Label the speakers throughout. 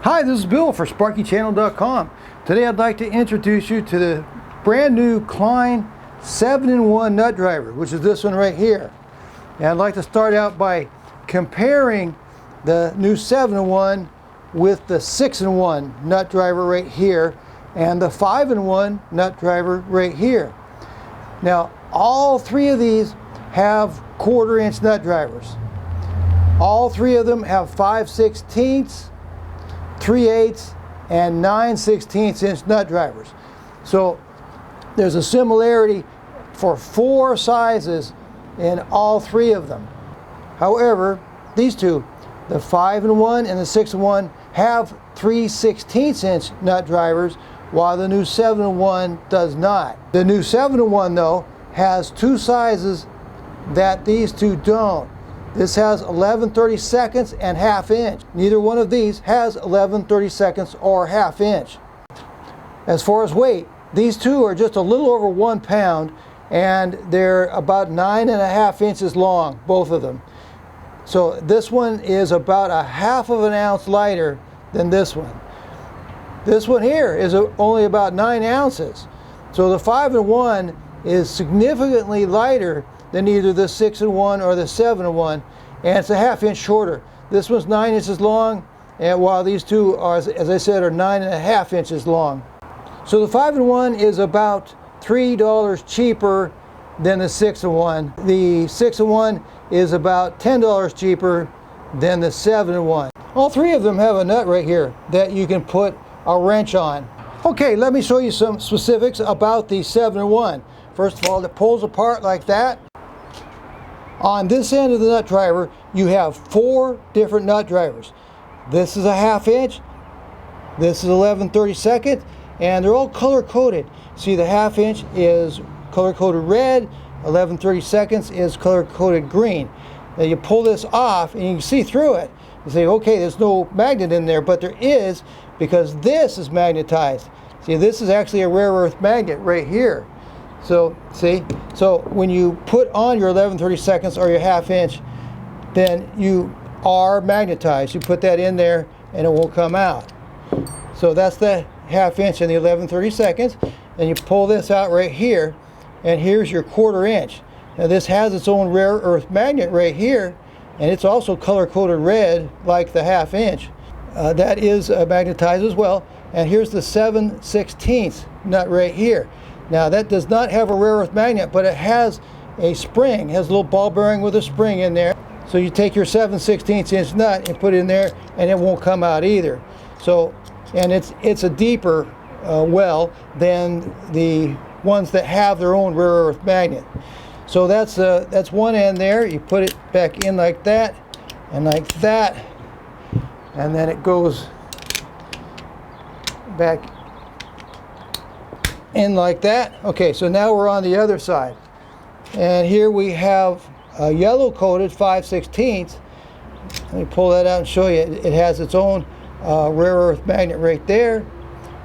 Speaker 1: Hi, this is Bill for SparkyChannel.com. Today I'd like to introduce you to the brand new Klein 7-in-1 nut driver, which is this one right here. And I'd like to start out by comparing the new 7-in-1 with the 6-in-1 nut driver right here and the 5-in-1 nut driver right here. Now, all three of these have 1/4-inch nut drivers. All three of them have 5/16, 3/8, and 9/16 inch nut drivers. So there's a similarity for 4 sizes in all three of them. However, these two, the 5-in-1 and the 6-in-1, have 3/16 inch nut drivers, while the new 7-in-1 does not. The new 7-in-1 though has 2 sizes that these two don't. This has 11/32 and 1/2 inch. Neither one of these has 11/32 or 1/2 inch. As far as weight, these two are just a little over 1 pound, and they're about 9.5 inches long, both of them. So this one is about 1/2 ounce lighter than this one. This one here is only about 9 ounces. So the 5-in-1 is significantly lighter than either the 6-in-1 or the 7-in-1, and it's 1/2 inch shorter. This one's 9 inches long, and while these two are, as I said, are 9.5 inches long. So the 5-in-1 is about $3 cheaper than the 6-in-1. The 6-in-1 is about $10 cheaper than the 7-in-1. All three of them have a nut right here that you can put a wrench on. Okay, let me show you some specifics about the 7-in-1. First of all, it pulls apart like that. On this end of the nut driver, you have 4 different nut drivers. This is a 1/2 inch, this is 11/32, and they're all color coded. See, the 1/2 inch is color coded red, 11/32 is color coded green. Now you pull this off and you can see through it. You say, okay, there's no magnet in there, but there is, because this is magnetized. See, this is actually a rare earth magnet right here. So, see, so when you put on your 11/32 or your 1/2 inch, then you are magnetized. You put that in there and it won't come out. So that's the 1/2 inch and the 11/32, and you pull this out right here, and here's your 1/4 inch. Now this has its own rare earth magnet right here, and it's also color coded red like the 1/2 inch. That is magnetized as well. And here's the 7/16 nut right here. Now that does not have a rare earth magnet, but it has a spring. It has a little ball bearing with a spring in there. So you take your 7/16 inch nut and put it in there, and it won't come out either. So, and it's a deeper well than the ones that have their own rare earth magnet. So that's one end there. You put it back in like that, and then it goes back in like that. Okay, so now we're on the other side, and here we have a yellow coated 5/16. Let me pull that out and show you. It has its own rare earth magnet right there,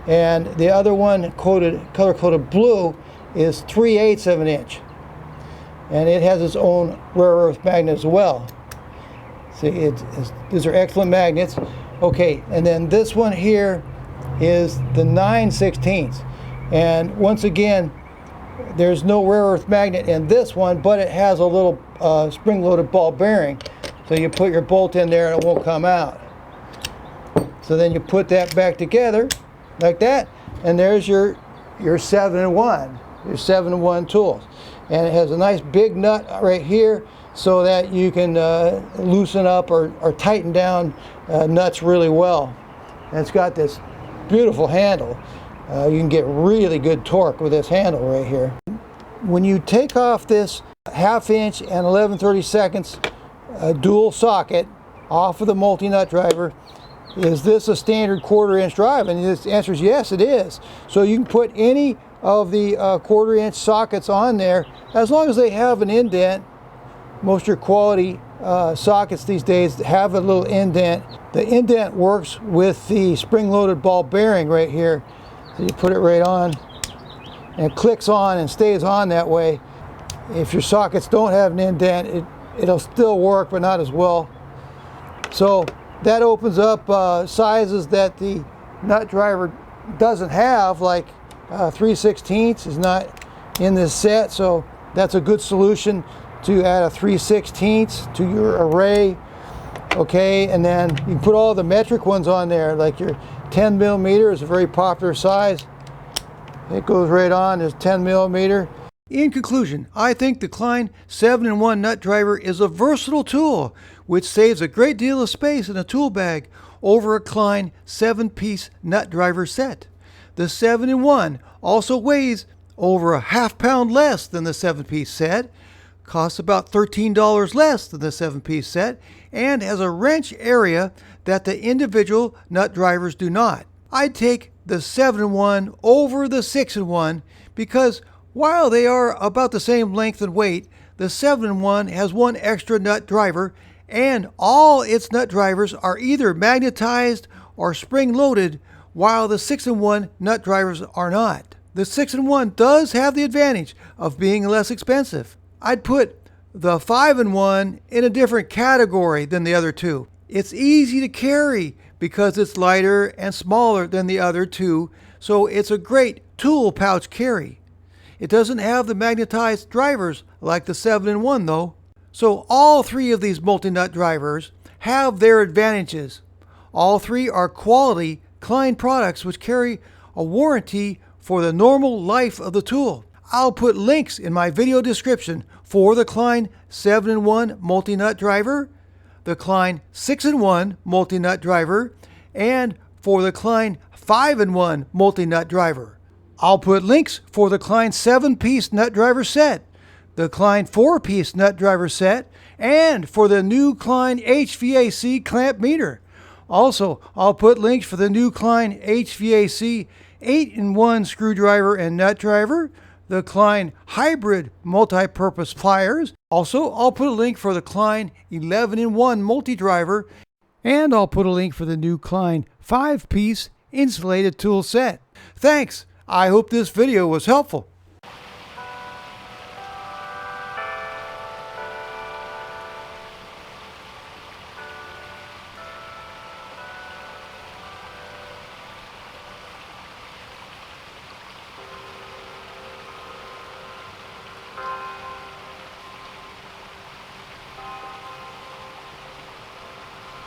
Speaker 1: and the other one color coded blue is 3/8 of an inch, and it has its own rare earth magnet as well. See, these are excellent magnets. Okay, and then this one here is the 9/16. And once again, there's no rare earth magnet in this one, but it has a little spring-loaded ball bearing. So you put your bolt in there and it won't come out. So then you put that back together like that, and there's your 7-in-1, your 7-in-1 tools. And it has a nice big nut right here so that you can loosen up or tighten down nuts really well. And it's got this beautiful handle. You can get really good torque with this handle right here. When you take off this 1/2 inch and 11/32 dual socket off of the multi-nut driver, is this a standard 1/4 inch drive? And the answer is yes, it is. So you can put any of the 1/4 inch sockets on there as long as they have an indent. Most of your quality sockets these days have a little indent. The indent works with the spring-loaded ball bearing right here. So you put it right on, and it clicks on and stays on that way. If your sockets don't have an indent, it'll still work, but not as well. So That opens up sizes that the nut driver doesn't have, like 3/16 is not in this set, so that's a good solution to add a 3/16 to your array. Okay, and then you can put all the metric ones on there, like your 10 millimeter is a very popular size. It goes right on, there's 10 millimeter. In conclusion, I think the Klein 7-in-1 nut driver is a versatile tool which saves a great deal of space in a tool bag over a Klein 7-piece nut driver set. The 7-in-1 also weighs over a half-pound less than the 7-piece set, costs about $13 less than the 7-piece set, and has a wrench area that the individual nut drivers do not. I'd take the 7-in-1 over the 6-in-1 because while they are about the same length and weight, the 7-in-1 has one extra nut driver, and all its nut drivers are either magnetized or spring-loaded, while the 6-in-1 nut drivers are not. The 6-in-1 does have the advantage of being less expensive. I'd put the 5-in-1 in a different category than the other two. It's easy to carry because it's lighter and smaller than the other two, so it's a great tool pouch carry. It doesn't have the magnetized drivers like the 7-in-1 though. So all three of these multi-nut drivers have their advantages. All three are quality Klein products which carry a warranty for the normal life of the tool. I'll put links in my video description for the Klein 7-in-1 multi-nut driver, the Klein 6-in-1 multi-nut driver, and for the Klein 5-in-1 multi-nut driver. I'll put links for the Klein 7-piece nut driver set, the Klein 4-piece nut driver set, and for the new Klein HVAC clamp meter. Also, I'll put links for the new Klein HVAC 8-in-1 screwdriver and nut driver, the Klein hybrid multi-purpose pliers. Also, I'll put a link for the Klein 11-in-1 multi-driver, and I'll put a link for the new Klein 5-piece insulated tool set. Thanks! I hope this video was helpful.